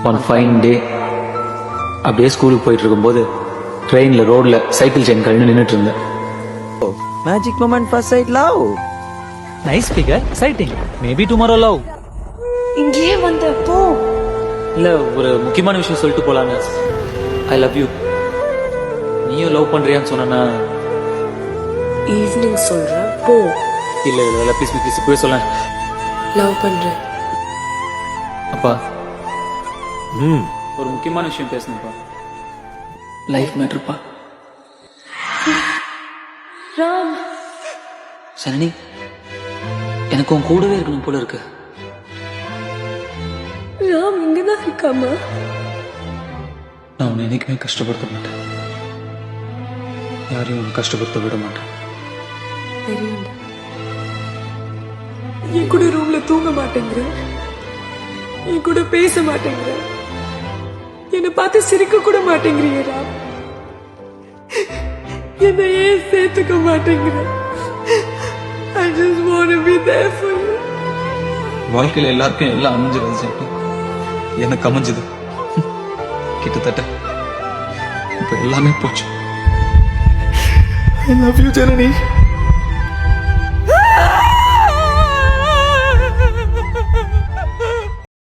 One fine day அப்படியே ஸ்கூலுக்கு போயிட்டு இருக்கும்போது ட்ரெயினில் ரோடில் சைக்கிள் செயின் கழிந்து நின்றுட்டு இருந்தேன். Magic moment first sight love. Nice figure, exciting. Maybe tomorrow love. இங்கேயே வந்த போ. இல்ல, ஒரு முக்கியமான விஷயம் சொல்லிட்டு போலான்னு. I love you. நீயும் லவ் பண்றியான்னு சொன்னா ஈவினிங் சொல்றேன் போ. இல்ல இல்ல இல்ல ப்ளீஸ் ப்ளீஸ் போய் சொல்ல. லவ் பண்றேன். அப்பா ஒரு முக்கியமான விஷயம் பேசணும்ப்பா. லைஃப் மேட்டர்ப்பா. ராம், சனனி, எனக்கு உன் கூடவே இருக்கணும் போல இருக்கு. ராம் இங்கதான் இருக்காமா? நான் உன்னை என்னைக்குமே கஷ்டப்படுத்த மாட்டேன், யாரையும் உன்னை கஷ்டப்படுத்த விட மாட்டேன். தெரியும். என் கூட ரூம்ல தூங்க மாட்டேங்கிற, என் கூட பேச மாட்டேங்கிற, என்னை பார்த்து சிரிக்க கூட மாட்டேங்கிறிய ராம். என்னை ஏன் சேர்த்துக்க மாட்டேங்கிற? I just want to be there for you. வாழ்க்கையில எல்லாருக்கும் எல்லாம் அமைஞ்சிருச்சு, எனக்கு அமைஞ்சது கிட்டத்தட்ட இப்ப எல்லாமே போச்சு. I love you Janani.